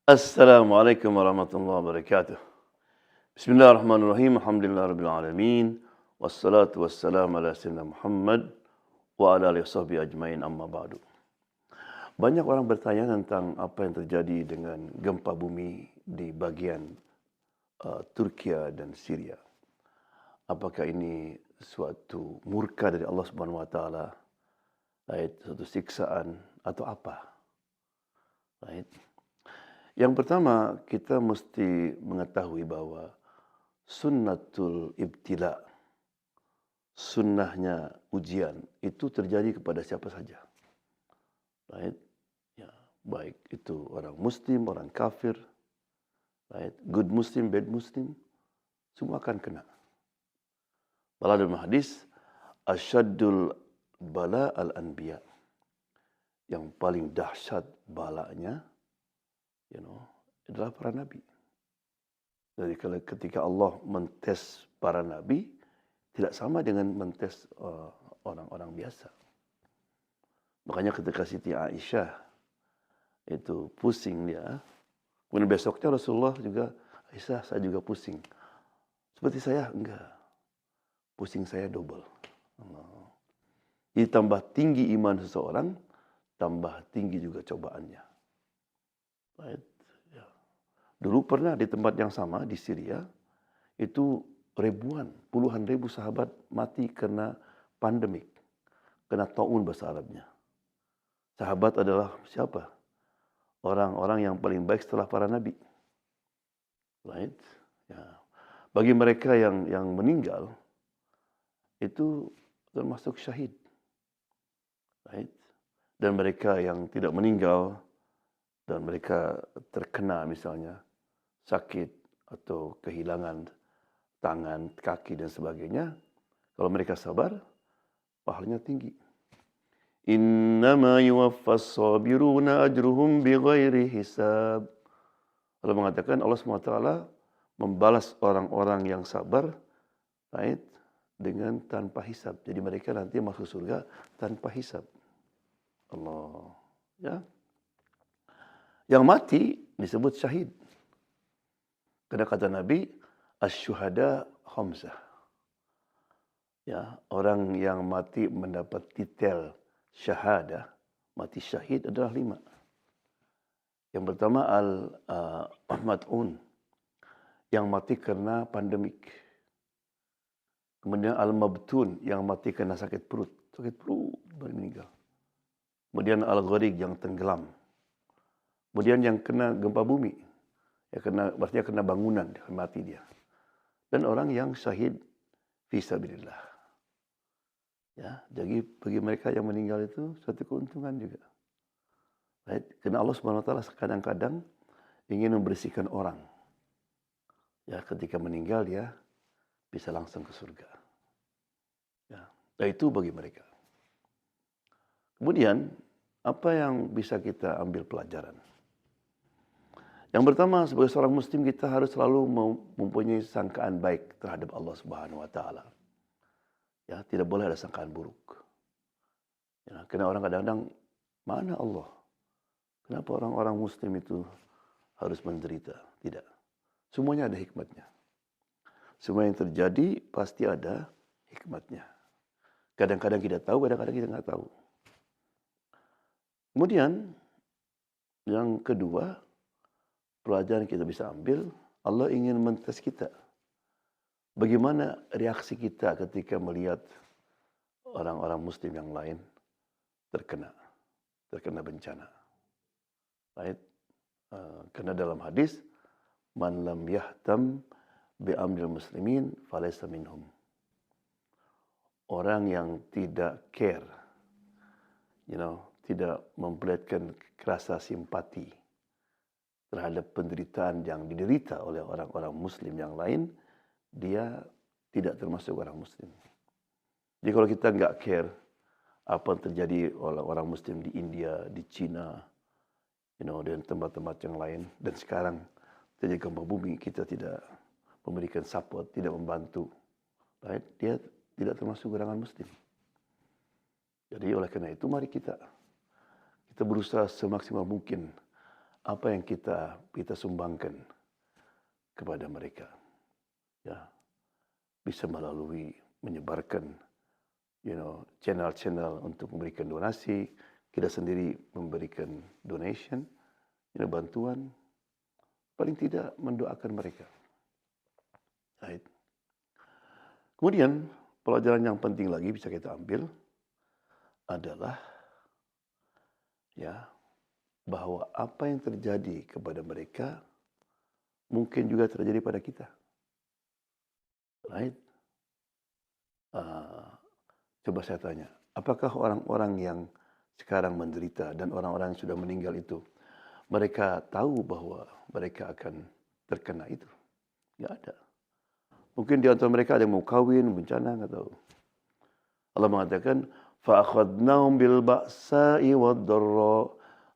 Assalamualaikum warahmatullahi wabarakatuh. Bismillahirrahmanirrahim. Alhamdulillahirabbil alamin. Wassalatu wassalamu ala sayyidina Muhammad wa ala alihi washabihi ajmain amma ba'du. Banyak orang bertanya tentang apa yang terjadi dengan gempa bumi di bagian Turkiya dan Syria. Apakah ini suatu murka dari Allah Subhanahu wa taala, suatu siksaan atau apa? Right? Yang pertama, kita mesti mengetahui bahwa sunnatul ibtila, sunnahnya ujian, itu terjadi kepada siapa saja. Right? Ya, baik itu orang muslim, orang kafir, right? Good muslim, bad muslim, semua akan kena. Malah dalam hadis, asyaddul bala al-anbiya. Yang paling dahsyat balanya, adalah para nabi. Jadi ketika Allah mentes para nabi, tidak sama dengan mentes orang-orang biasa. Makanya ketika Siti Aisyah itu pusing dia, kemudian besoknya Rasulullah juga, Aisyah saya juga pusing. Seperti saya, enggak. Pusing saya double. Jadi tambah tinggi iman seseorang, tambah tinggi juga cobaannya. Right? Ya. Dulu pernah di tempat yang sama di Syria, itu ribuan, puluhan ribu sahabat mati karena pandemik, kena taun bahasa Arabnya. Sahabat adalah siapa? Orang-orang yang paling baik setelah para nabi. Right? Ya. Bagi mereka yang meninggal, itu termasuk syahid. Right? Dan mereka yang tidak meninggal, dan mereka terkena misalnya sakit atau kehilangan tangan, kaki dan sebagainya, kalau mereka sabar, pahalanya tinggi. Innama yuwaffas sabiruna ajruhum bighairi hisab. Allah mengatakan Allah SWT membalas orang-orang yang sabar, right, dengan tanpa hisab. Jadi mereka nanti masuk surga tanpa hisab. Allah, ya. Yang mati disebut syahid. Karena kata Nabi, asy-syuhada khamsah. Ya, orang yang mati mendapat titel syahadah, mati syahid adalah 5. Yang pertama al-mat'un, yang mati karena pandemik. Kemudian al-mabtun, yang mati karena sakit perut baru meninggal. Kemudian al-gharig, yang tenggelam. Kemudian yang kena gempa bumi, artinya kena bangunan, mati dia. Dan orang yang syahid fi sabilillah. Ya, jadi bagi mereka yang meninggal itu suatu keuntungan juga. Right? Karena Allah Subhanahu wa taala kadang-kadang ingin membersihkan orang. Ya, ketika meninggal dia bisa langsung ke surga. Ya, nah itu bagi mereka. Kemudian, apa yang bisa kita ambil pelajaran? Yang pertama, sebagai seorang muslim kita harus selalu mempunyai sangkaan baik terhadap Allah Subhanahu wa taala. Ya, tidak boleh ada sangkaan buruk. Ya, karena orang kadang-kadang, mana Allah? Kenapa orang-orang muslim itu harus menderita? Tidak. Semuanya ada hikmatnya. Semua yang terjadi pasti ada hikmatnya. Kadang-kadang kita tahu, kadang-kadang kita nggak tahu. Kemudian, yang kedua, pelajaran kita bisa ambil, Allah ingin mentes kita. Bagaimana reaksi kita ketika melihat orang-orang muslim yang lain terkena bencana. Right? Karena dalam hadis, man lam yahtam bi amril muslimin falaysa minhum. Orang yang tidak care, tidak memperlihatkan rasa simpati terhadap penderitaan yang diderita oleh orang-orang muslim yang lain, dia tidak termasuk orang muslim. Jadi kalau kita nggak care apa yang terjadi oleh orang muslim di India, di China, dan tempat-tempat yang lain, dan sekarang terjadi gempa bumi, kita tidak memberikan support, tidak membantu, right? Dia tidak termasuk golongan muslim. Jadi oleh karena itu mari kita berusaha semaksimal mungkin apa yang kita sumbangkan kepada mereka. Ya, bisa melalui menyebarkan channel-channel untuk memberikan donasi, kita sendiri memberikan donation, bantuan, paling tidak mendoakan mereka. Right. Kemudian pelajaran yang penting lagi bisa kita ambil adalah ya bahwa apa yang terjadi kepada mereka mungkin juga terjadi pada kita. Right? Coba saya tanya, apakah orang-orang yang sekarang menderita dan orang-orang yang sudah meninggal itu, mereka tahu bahwa mereka akan terkena itu? Tidak ada. Mungkin di antara mereka ada yang mau kawin, bencana, nggak tahu. Allah mengatakan, فَأَخَذْنَاهُمْ بِالْبَأْسَاءِ وَالضَّرَّاءِ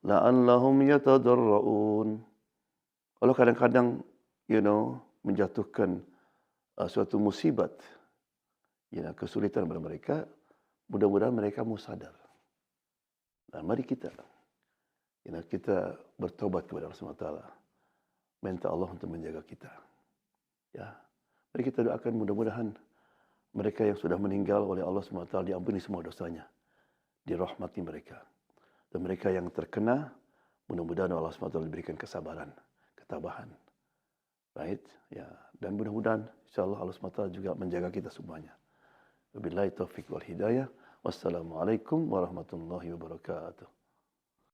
لَعَلَّهُمْ يَتَضَرَّؤُونَ. Allah kadang-kadang, menjatuhkan suatu musibat, kesulitan pada mereka, mudah-mudahan mereka mau sadar. Nah, mari kita bertobat kepada Allah SWT. Minta Allah untuk menjaga kita. Ya, mari kita doakan mudah-mudahan mereka yang sudah meninggal oleh Allah SWT diampuni semua dosanya. Dirahmati mereka. Dan mereka yang terkena, mudah-mudahan Allah SWT diberikan kesabaran, ketabahan. Right? Ya, dan mudah-mudahan insyaAllah Allah SWT juga menjaga kita semuanya. Wabillahi taufiq wal hidayah. Wassalamualaikum warahmatullahi wabarakatuh.